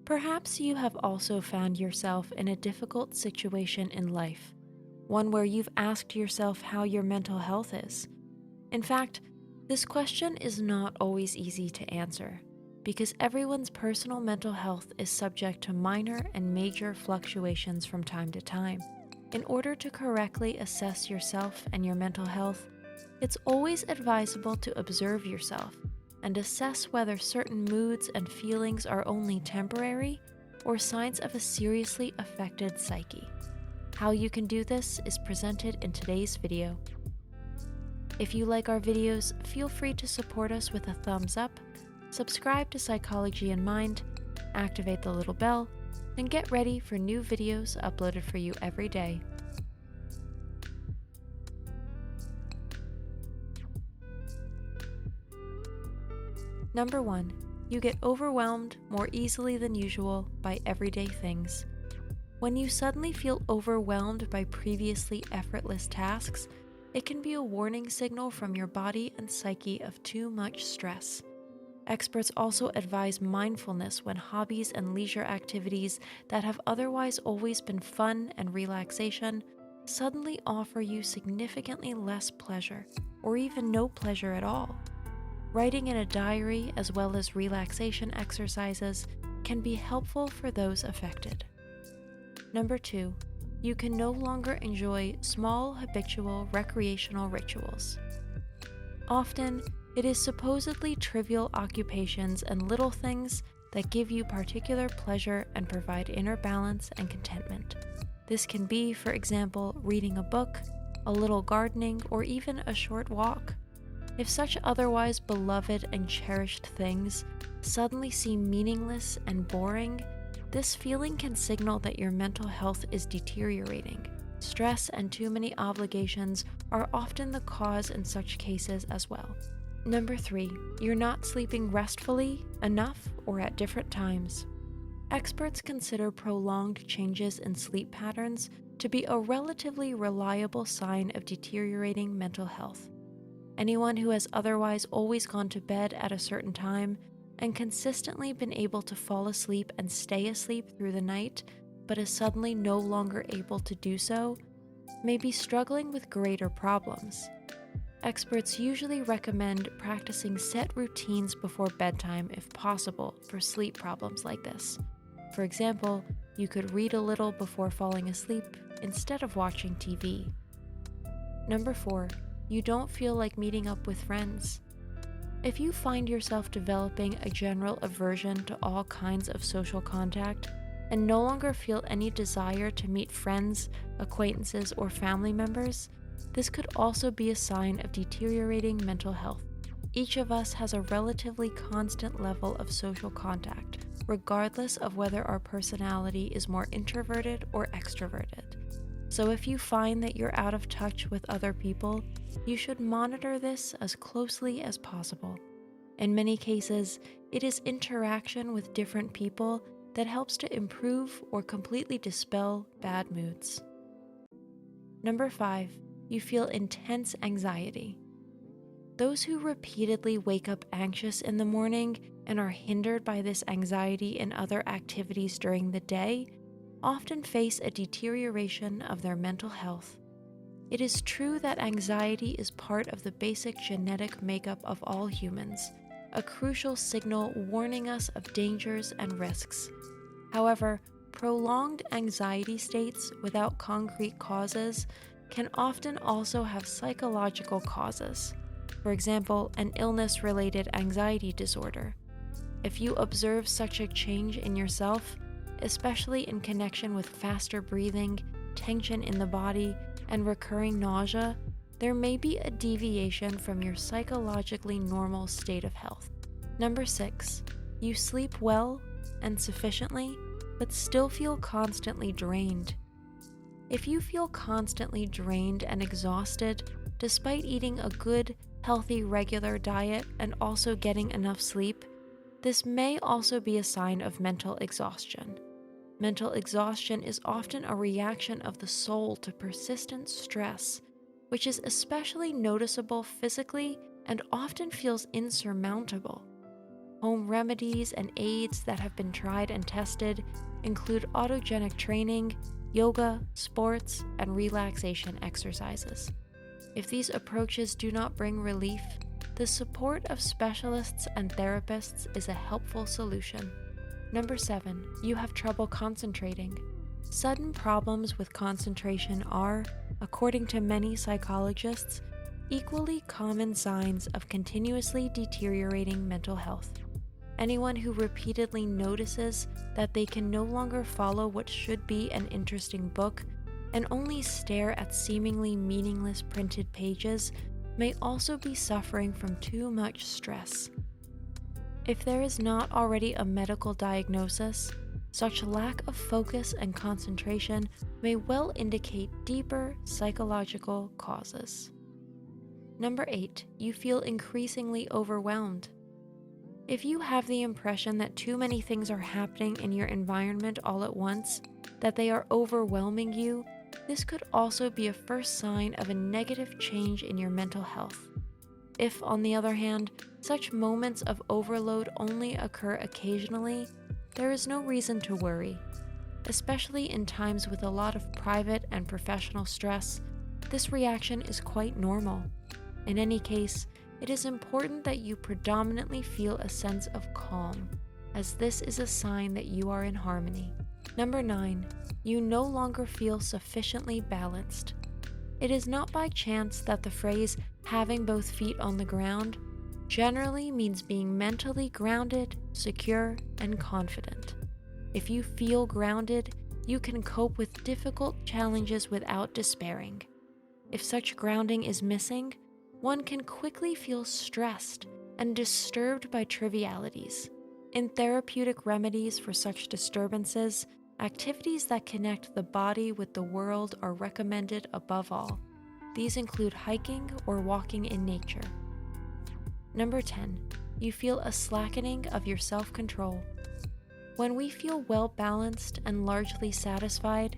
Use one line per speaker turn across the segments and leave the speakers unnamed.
Perhaps you have also found yourself in a difficult situation in life, one where you've asked yourself how your mental health is. In fact, this question is not always easy to answer because everyone's personal mental health is subject to minor and major fluctuations from time to time. In order to correctly assess yourself and your mental health, it's always advisable to observe yourself and assess whether certain moods and feelings are only temporary or signs of a seriously affected psyche. How you can do this is presented in today's video. If you like our videos, feel free to support us with a thumbs up, subscribe to Psychology in Mind, activate the little bell, and get ready for new videos uploaded for you every day. Number 1. You get overwhelmed more easily than usual by everyday things. When you suddenly feel overwhelmed by previously effortless tasks, it can be a warning signal from your body and psyche of too much stress. Experts also advise mindfulness when hobbies and leisure activities that have otherwise always been fun and relaxation suddenly offer you significantly less pleasure, or even no pleasure at all. Writing in a diary as well as relaxation exercises can be helpful for those affected. Number 2, you can no longer enjoy small, habitual, recreational rituals. Often, it is supposedly trivial occupations and little things that give you particular pleasure and provide inner balance and contentment. This can be, for example, reading a book, a little gardening, or even a short walk. If such otherwise beloved and cherished things suddenly seem meaningless and boring, this feeling can signal that your mental health is deteriorating. Stress and too many obligations are often the cause in such cases as well. Number 3, you're not sleeping restfully, enough, or at different times. Experts consider prolonged changes in sleep patterns to be a relatively reliable sign of deteriorating mental health. Anyone who has otherwise always gone to bed at a certain time and consistently been able to fall asleep and stay asleep through the night, but is suddenly no longer able to do so, may be struggling with greater problems. Experts usually recommend practicing set routines before bedtime if possible for sleep problems like this. For example, you could read a little before falling asleep instead of watching TV. Number 4, you don't feel like meeting up with friends. If you find yourself developing a general aversion to all kinds of social contact and no longer feel any desire to meet friends, acquaintances, or family members, this could also be a sign of deteriorating mental health. Each of us has a relatively constant level of social contact, regardless of whether our personality is more introverted or extroverted. So if you find that you're out of touch with other people, you should monitor this as closely as possible. In many cases, it is interaction with different people that helps to improve or completely dispel bad moods. Number 5, you feel intense anxiety. Those who repeatedly wake up anxious in the morning and are hindered by this anxiety in other activities during the day often face a deterioration of their mental health. It is true that anxiety is part of the basic genetic makeup of all humans, a crucial signal warning us of dangers and risks. However, prolonged anxiety states without concrete causes can often also have psychological causes. For example, an illness-related anxiety disorder. If you observe such a change in yourself, especially in connection with faster breathing, tension in the body, and recurring nausea, there may be a deviation from your psychologically normal state of health. Number 6, you sleep well and sufficiently, but still feel constantly drained. If you feel constantly drained and exhausted, despite eating a good, healthy, regular diet and also getting enough sleep, this may also be a sign of mental exhaustion. Mental exhaustion is often a reaction of the soul to persistent stress, which is especially noticeable physically and often feels insurmountable. Home remedies and aids that have been tried and tested include autogenic training, yoga, sports, and relaxation exercises. If these approaches do not bring relief, the support of specialists and therapists is a helpful solution. Number 7, you have trouble concentrating. Sudden problems with concentration are, according to many psychologists, equally common signs of continuously deteriorating mental health. Anyone who repeatedly notices that they can no longer follow what should be an interesting book and only stare at seemingly meaningless printed pages may also be suffering from too much stress. If there is not already a medical diagnosis, such lack of focus and concentration may well indicate deeper psychological causes. Number 8, you feel increasingly overwhelmed. If you have the impression that too many things are happening in your environment all at once, that they are overwhelming you, this could also be a first sign of a negative change in your mental health. If, on the other hand, such moments of overload only occur occasionally, there is no reason to worry. Especially in times with a lot of private and professional stress, this reaction is quite normal. In any case, it is important that you predominantly feel a sense of calm, as this is a sign that you are in harmony. Number 9, you no longer feel sufficiently balanced. It is not by chance that the phrase having both feet on the ground generally means being mentally grounded, secure, and confident. If you feel grounded, you can cope with difficult challenges without despairing. If such grounding is missing, one can quickly feel stressed and disturbed by trivialities. In therapeutic remedies for such disturbances, activities that connect the body with the world are recommended above all. These include hiking or walking in nature. Number 10, you feel a slackening of your self-control. When we feel well-balanced and largely satisfied,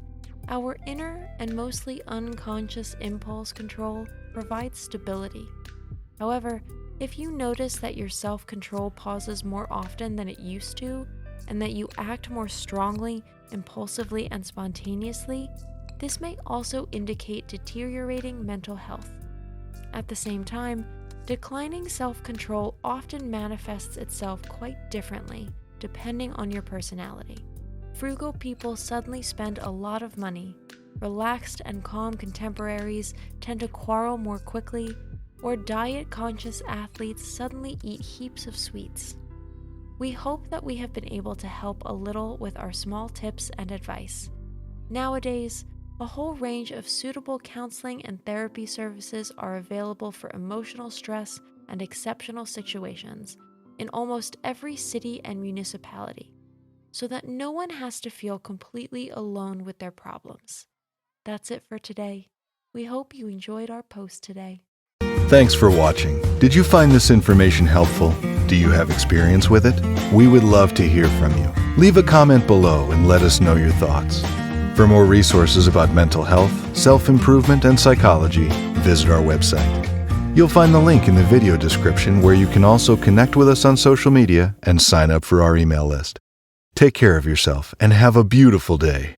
our inner and mostly unconscious impulse control provides stability. However, if you notice that your self-control pauses more often than it used to, and that you act more strongly, impulsively, and spontaneously, this may also indicate deteriorating mental health. At the same time, declining self-control often manifests itself quite differently, depending on your personality. Frugal people suddenly spend a lot of money. Relaxed and calm contemporaries tend to quarrel more quickly, or diet-conscious athletes suddenly eat heaps of sweets. We hope that we have been able to help a little with our small tips and advice. Nowadays, a whole range of suitable counseling and therapy services are available for emotional stress and exceptional situations in almost every city and municipality, so that no one has to feel completely alone with their problems. That's it for today. We hope you enjoyed our post today.
Thanks for watching. Did you find this information helpful? Do you have experience with it? We would love to hear from you. Leave a comment below and let us know your thoughts. For more resources about mental health, self-improvement, and psychology, visit our website. You'll find the link in the video description where you can also connect with us on social media and sign up for our email list. Take care of yourself and have a beautiful day.